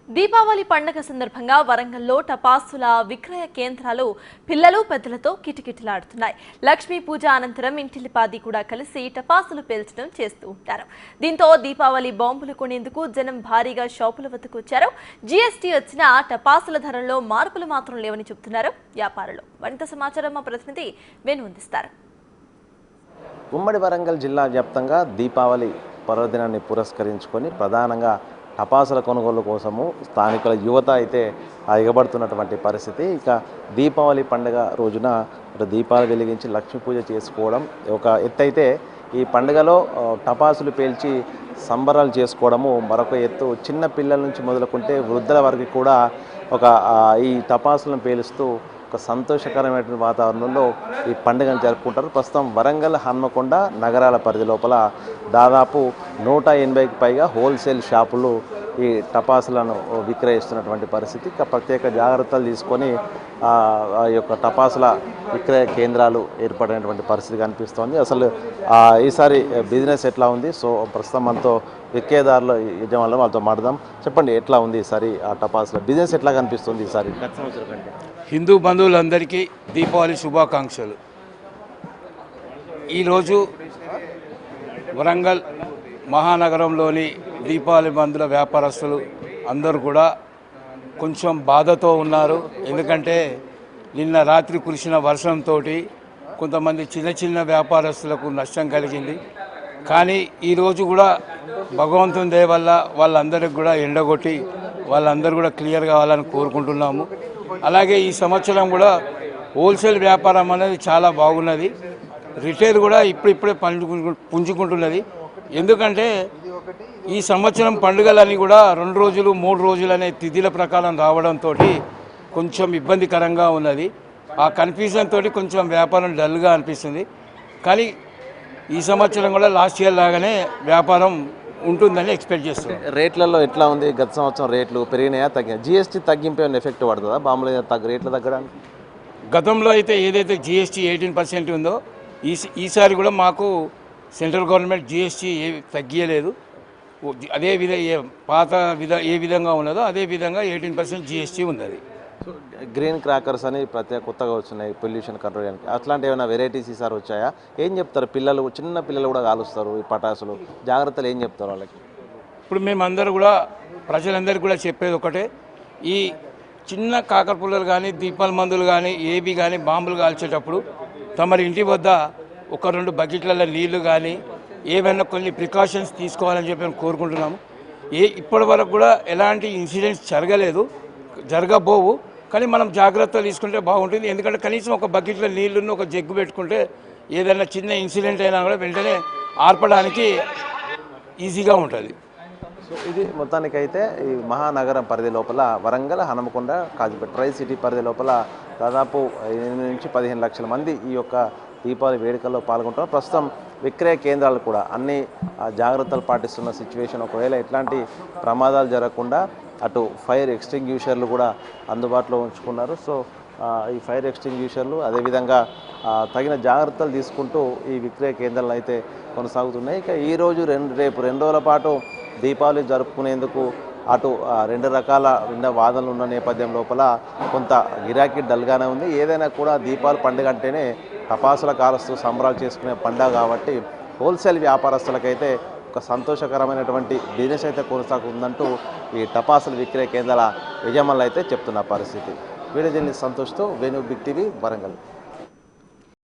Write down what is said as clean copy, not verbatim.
దీపావళి పండుగ సందర్భంగా వరంగల్లో టపాసుల విక్రయ కేంద్రాలు పిల్లలు పెద్దలతో కిటకిటలాడుతున్నాయి. లక్ష్మీ పూజ అనంతరం ఇంటిల్లిపాది కూడా కలిసి టపాసులు పేల్చడం చేస్తూ ఉంటారు. దీంతో దీపావళి బాంబులు కొనేందుకు జనం భారీగా షాపుల వద్దకు వచ్చారు. జీఎస్టీ వచ్చిన టపాసుల ధరల్లో మార్పులు మాత్రం లేవని చెబుతున్నారు వ్యాపారులు. మరింత సమాచారం మా ప్రతినిధి వేణు అందిస్తారు. ఉమ్మడి వరంగల్ జిల్లా వ్యాప్తంగా దీపావళి పర్వదినాన్ని పురస్కరించుకొని ప్రధానంగా టపాసుల కొనుగోలు కోసము స్థానికుల యువత అయితే ఎగబడుతున్నటువంటి పరిస్థితి. ఇక దీపావళి పండుగ రోజున దీపాలు వెలిగించి లక్ష్మీ పూజ చేసుకోవడం ఒక ఎత్తైతే, ఈ పండుగలో టపాసులు పేల్చి సంబరాలు చేసుకోవడము మరొక ఎత్తు. చిన్న పిల్లల నుంచి మొదలుకుంటే వృద్ధుల వరకు కూడా ఈ టపాసులను పేలుస్తూ ఒక సంతోషకరమైన వాతావరణంలో ఈ పండుగను జరుపుకుంటారు. ప్రస్తుతం వరంగల్, హన్మకొండ నగరాల పరిధి లోపల దాదాపు 180కి పైగా హోల్సేల్ షాపులు ఈ టపాసులను విక్రయిస్తున్నటువంటి పరిస్థితి. ఇక ప్రత్యేక జాగ్రత్తలు తీసుకొని ఆ యొక్క టపాసుల విక్రయ కేంద్రాలు ఏర్పడినటువంటి పరిస్థితి కనిపిస్తోంది. అసలు ఈసారి బిజినెస్ ఎట్లా ఉంది? సో ప్రస్తుతం మనతో విక్రయదారుల యజమానులు వాళ్ళతో మాట్లాడదాం. చెప్పండి, ఎట్లా ఉంది ఈసారి ఆ టపాసుల బిజినెస్ ఎట్లా కనిపిస్తుంది ఈసారి గత సంవత్సరం కంటే? హిందూ బంధువులందరికీ దీపావళి శుభాకాంక్షలు. ఈరోజు వరంగల్ మహానగరంలోని దీపావళి మందుల వ్యాపారస్తులు అందరూ కూడా కొంచెం బాధతో ఉన్నారు. ఎందుకంటే నిన్న రాత్రి కురిసిన వర్షంతో కొంతమంది చిన్న చిన్న వ్యాపారస్తులకు నష్టం కలిగింది. కానీ ఈరోజు కూడా భగవంతుని దయ వల్ల వాళ్ళందరికీ కూడా ఎండగొట్టి వాళ్ళందరూ కూడా క్లియర్ కావాలని కోరుకుంటున్నాము. అలాగే ఈ సంవత్సరం కూడా హోల్సేల్ వ్యాపారం అనేది చాలా బాగున్నది. రిటైల్ కూడా ఇప్పుడిప్పుడే పుంజుకుంటున్నది. ఎందుకంటే ఈ సంవత్సరం పండుగలన్నీ కూడా 2 రోజులు 3 రోజులు అనే తిథిల ప్రకారం రావడంతో కొంచెం ఇబ్బందికరంగా ఉన్నది. ఆ కన్ఫ్యూజన్ తోటి కొంచెం వ్యాపారం డల్గా అనిపిస్తుంది. కానీ ఈ సంవత్సరం కూడా లాస్ట్ ఇయర్ లాగానే వ్యాపారం ఉంటుందని ఎక్స్పెక్ట్ చేస్తున్నాం. రేట్లలో ఎట్లా ఉంది? గత సంవత్సరం రేట్లు పెరిగినాయా, తగ్గినాయా? జీఎస్టీ తగ్గింపు ఏమైనా ఎఫెక్ట్ పడుతుందా బాంబులు రేట్లు తగ్గడానికి? గతంలో అయితే ఏదైతే జీఎస్టీ 18% ఉందో ఈసారి కూడా మాకు సెంట్రల్ గవర్నమెంట్ జీఎస్టీ తగ్గియలేదు. అదే పాత ఏ విధంగా ఉన్నదో అదే విధంగా 18% జీఎస్టీ ఉన్నది. గ్రీన్ క్రాకర్స్ అని కొత్తగా వచ్చినాయి పొల్యూషన్ కంట్రోల్ చేయడానికి. అట్లాంటి ఏమైనా వెరైటీస్ ఈసారి వచ్చాయా? ఏం చెప్తారు? పిల్లలు, చిన్న పిల్లలు కూడా కాలుస్తారు ఈ పటాసులు, జాగ్రత్తలు ఏం చెప్తారు వాళ్ళకి? ఇప్పుడు మేమందరూ కూడా ప్రజలందరికీ కూడా చెప్పేది ఒకటే, ఈ చిన్న కాకర పుల్లలు కానీ దీపాల మందులు కానీ ఏవి కానీ బాంబులు కాల్చేటప్పుడు తమరి ఇంటి వద్ద 1-2 బకెట్లలో నీళ్లు కానీ ఏమైనా కొన్ని ప్రికాషన్స్ తీసుకోవాలని చెప్పి మేము కోరుకుంటున్నాము. ఇప్పటి వరకు కూడా ఎలాంటి ఇన్సిడెంట్స్ జరగబోవు. కానీ మనం జాగ్రత్తలు తీసుకుంటే బాగుంటుంది. ఎందుకంటే కనీసం ఒక బకెట్లో నీళ్లున్న ఒక జగ్గు పెట్టుకుంటే ఏదైనా చిన్న ఇన్సిడెంట్ అయినా కూడా వెంటనే ఆర్పడానికి ఈజీగా ఉంటుంది. సో ఇది మొత్తానికైతే ఈ మహానగరం పరిధి లోపల వరంగల్, హనుమకొండ, కాజీపేట ట్రై సిటీ పరిధి లోపల దాదాపు 8 నుంచి 15 లక్షల మంది ఈ యొక్క దీపావళి వేడుకల్లో పాల్గొంటారు. ప్రస్తుతం విక్రయ కేంద్రాలు కూడా అన్ని జాగ్రత్తలు పాటిస్తున్న సిచ్యువేషన్. ఒకవేళ ఎట్లాంటి ప్రమాదాలు జరగకుండా అటు ఫైర్ ఎక్స్టింగ్యూషర్లు కూడా అందుబాటులో ఉంచుకున్నారు. సో ఈ ఫైర్ ఎక్స్టింగ్యూషర్లు అదేవిధంగా తగిన జాగ్రత్తలు తీసుకుంటూ ఈ విక్రయ కేంద్రాలు అయితే కొనసాగుతున్నాయి. ఇక ఈరోజు రేపు 2 రోజుల పాటు దీపావళి జరుపుకునేందుకు అటు 2 రకాల వాదనలు ఉన్న నేపథ్యం లోపల కొంత గిరాకీ డల్గానే ఉంది. ఏదైనా కూడా దీపావళి పండుగ అంటేనే టపాసుల కాలుస్తూ సంబరాలు చేసుకునే పండుగ కాబట్టి హోల్సేల్ వ్యాపారస్తులకైతే ఒక సంతోషకరమైనటువంటి బిజినెస్ అయితే కొనసాగుతుందంటూ ఈ టపాసుల విక్రయ కేంద్రాల యజమానులు అయితే చెప్తున్న పరిస్థితి. వీడియో జర్నలిస్ట్ సంతోష్తో వేణు, బిగ్ టీవీ, వరంగల్.